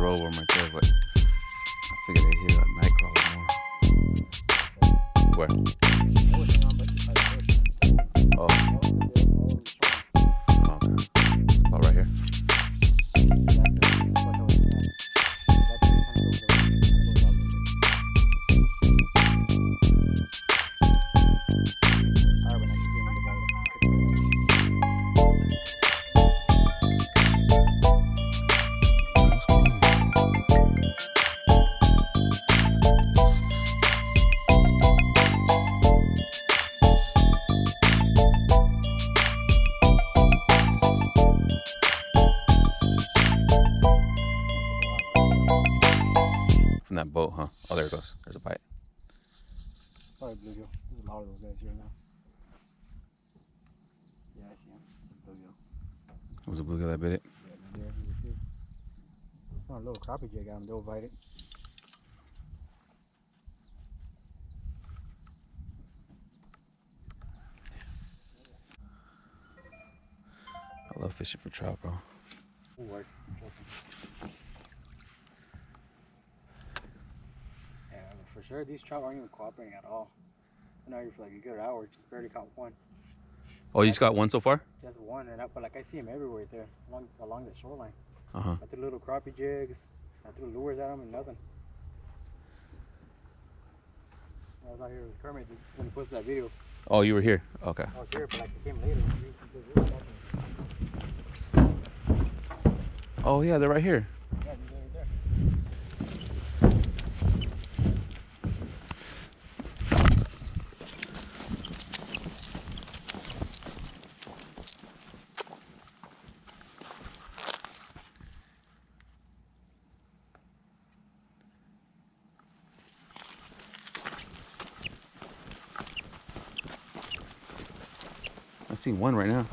row of them right there, but I figured they hit a night crawler more. Where? Oh. Okay. Oh, right here. From that boat, huh? Oh, there it goes. There's a bite. Probably bluegill. There's a lot of those guys here now. Yeah, I see him. Bluegill. It was a bluegill that bit it. Yeah, man, there he is too. It's not a little crappie jig on him. They'll bite it. I love fishing for trout, bro. Ooh, right. Yeah, for sure, these trout aren't even cooperating at all. Been out here for like a good hour, just barely caught one. Oh, you just got one so far? Just one, but like I see him everywhere there, along the shoreline. Uh-huh. I threw little crappie jigs, I threw lures at him and nothing. I was out here with Kermit when he posted that video. Oh, you were here? Okay. I was here, but like he came later. Oh, yeah, they're right here. Yeah, he's right there. I see one right now.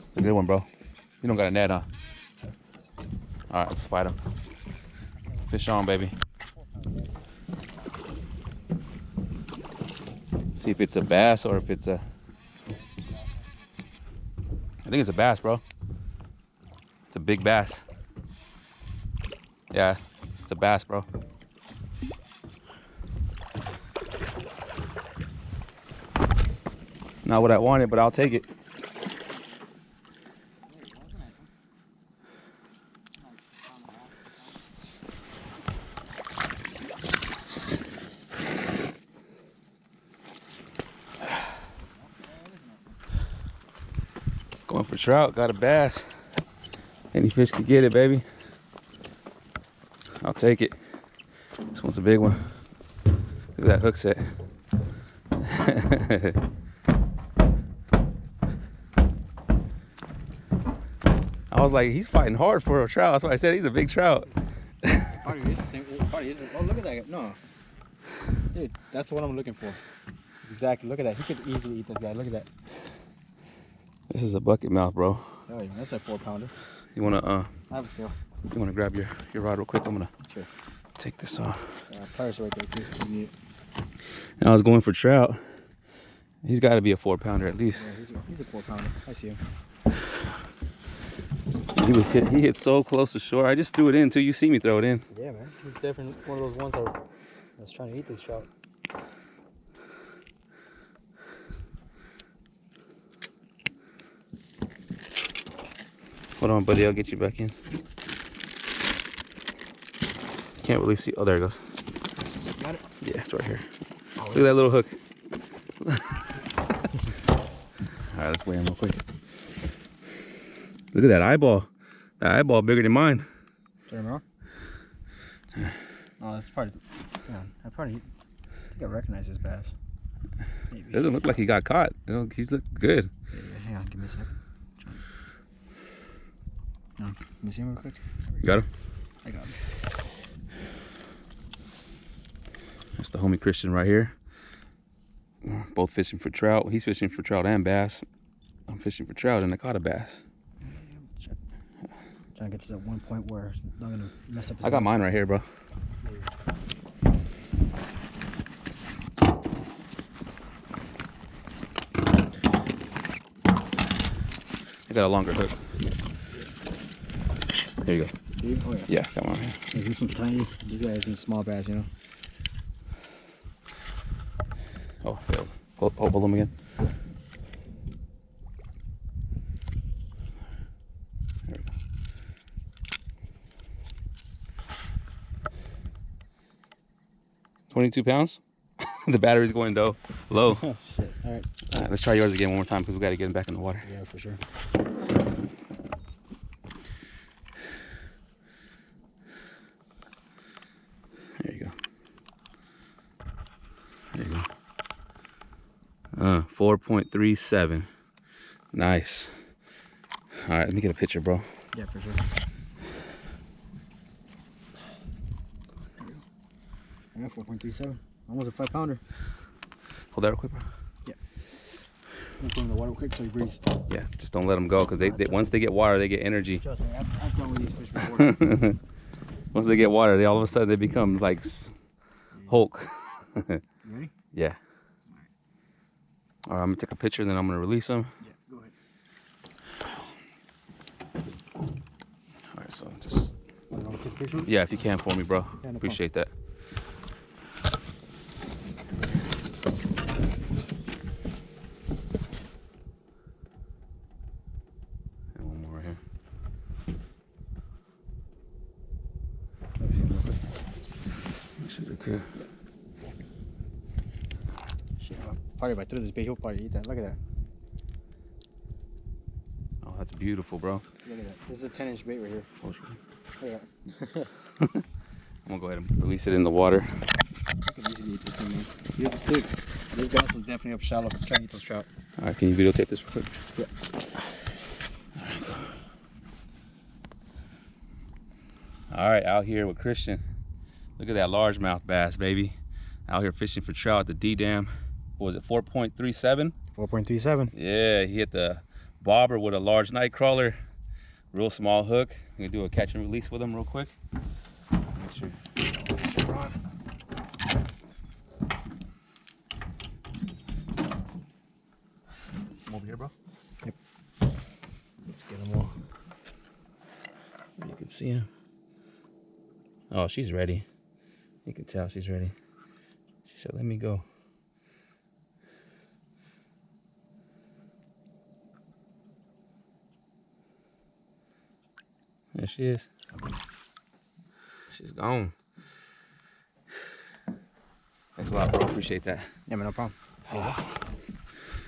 It's a good one, bro. You don't got a net, huh? All right, let's fight him. Fish on, baby. See if it's a bass or if it's a... I think it's a bass, bro. It's a big bass. Yeah, it's a bass, bro. Not what I wanted, but I'll take it. Going for trout, got a bass. Any fish could get it, baby. I'll take it. This one's a big one. Look at that hook set. I was like, he's fighting hard for a trout. That's why I said he's a big trout. Probably is the same. Probably isn't. Oh, look at that. No. Dude, that's what I'm looking for. Exactly. Look at that. He could easily eat this guy. Look at that. This is a bucket mouth, bro. Oh, yeah, that's a 4-pounder. You wanna I have a scale. you wanna grab your rod real quick? I'm gonna Sure. take this off. Yeah, pliers right there too. You need it. And I was going for trout. He's got to be a 4-pounder at least. Yeah, he's a 4-pounder. I see him. He hit so close to shore. I just threw it in until you see me throw it in. Yeah, man. He's definitely one of those ones that's trying to eat this trout. Hold on, buddy. I'll get you back in. Can't really see. Oh, there it goes. Got it? Yeah, it's right here. Oh, look at that little hook. All right, let's weigh him real quick. Look at that eyeball. That eyeball bigger than mine. Turn him around. Oh, that's probably. Yeah, I think I recognize this bass. Maybe. Doesn't look like he got caught. You know, he's looked good. Yeah, hang on, give me a second. No, let me see him real quick. You got him? I got him. That's the homie Cristian right here. Both fishing for trout. He's fishing for trout and bass. I'm fishing for trout and I caught a bass. Trying to get to that one point where it's not gonna mess up. I got mine right here, bro. I got a longer hook. There you go. Do you? Oh yeah. Yeah, come on. Yeah, this one's tiny. These guys need small bass, you know. Oh, failed. Hold them again. There we go. 22 pounds. The battery's going low. Oh shit! All right. Let's try yours again one more time because we got to get him back in the water. Yeah, for sure. There you go. There you go. 4.37. Nice. All right, let me get a picture, bro. Yeah, for sure. Yeah, 4.37. Almost a 5-pounder. Hold that real quick, bro. Yeah. I'm put in the water real quick so he breathes. Yeah, just don't let them go because they once they get water, they get energy. Trust me, I've done with these fish before. Once they get water, they all of a sudden they become like Hulk. You ready? Yeah. All right, I'm gonna take a picture, then I'm gonna release them. Yeah, go ahead. All right, so just Want to take a picture? yeah, if you can for me, bro. Yeah, no Appreciate that. And one more right here. Let me see him real quick. Make sure they're clear. Shit, probably if I threw this bait, he'll probably eat that. Look at that. Oh, that's beautiful, bro. Look at that. This is a 10-inch bait right here. Oh, sure. Look at that. I'm gonna go ahead and release it in the water. I could easily eat this thing, man. Dude, this bass was definitely up shallow. Try to eat those trout. All right, can you videotape this real quick? Yeah. All right, out here with Cristian. Look at that largemouth bass, baby. Out here fishing for trout at the D Dam. What was it, 4.37? 4.37. Yeah, he hit the bobber with a large night crawler. Real small hook. I'm gonna do a catch and release with him real quick. Make sure you're on. Come over here, bro. Yep. Let's get him all. You can see him. Oh, she's ready. You can tell she's ready. She said, let me go. There she is. She's gone. Thanks a lot, bro. Appreciate that. Yeah, man, no problem. Now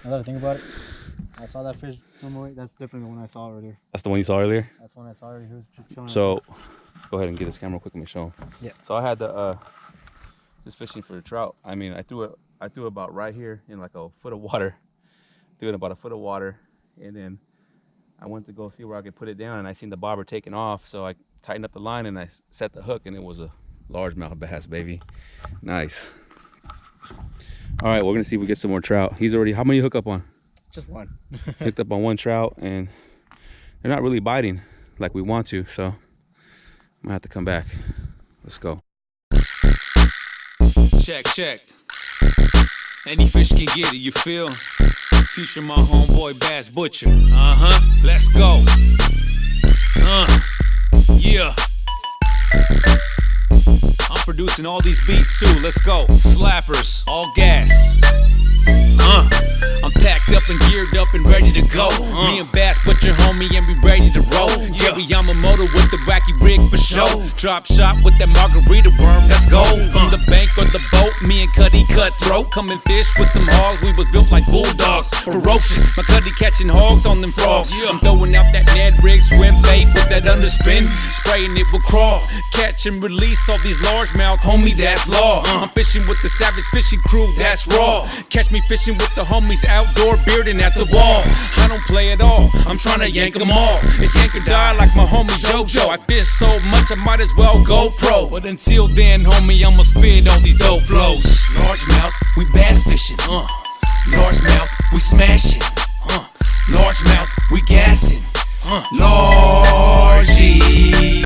that I think about it, I saw that fish somewhere. That's different than when I saw it earlier. That's the one you saw earlier? That's when I saw it. He was just chilling. So, go ahead and get this camera real quick and show him. Yeah. So I had the just fishing for the trout. I mean, I threw it about right here in like a foot of water. Threw it about a foot of water, and then I went to go see where I could put it down, and I seen the bobber taking off, so I tightened up the line and I set the hook, and it was a largemouth bass, baby. Nice. All right, we're gonna see if we get some more trout. He's already, how many you hook up on? Just one. Hooked up on one trout, and they're not really biting like we want to, so I'm gonna have to come back. Let's go. Check, check. Any fish can get it, you feel? Future my homeboy Bass Butcher. Let's go. Yeah. I'm producing all these beats too. Let's go. Slappers, all gas. I'm packed up and geared up and ready to go. Me and Bass Butcher, homie, and we ready to roll. Yeah, we Yamamoto with the wacky rig for show. Drop shot with that margarita worm. Let's go. From the bank or the boat, me and Cuddy cutthroat. Come and fish with some hogs. We was built like bulldogs, ferocious. My Cuddy catching hogs on them frogs. I'm throwing out that Ned rig swim bait with that underspin. praying it will crawl. Catch and release all these largemouth, homie, that's law. I'm fishing with the savage fishing crew, that's raw. Catch me fishing with the homies outdoor, bearding at the wall. I don't play at all, I'm trying to yank them all. It's yank or die like my homie JoJo. I fish so much I might as well go pro. But until then, homie, I'ma spit all these dope flows. Largemouth, we bass fishing, Largemouth, we smashing, Largemouth, we gassing, Largie.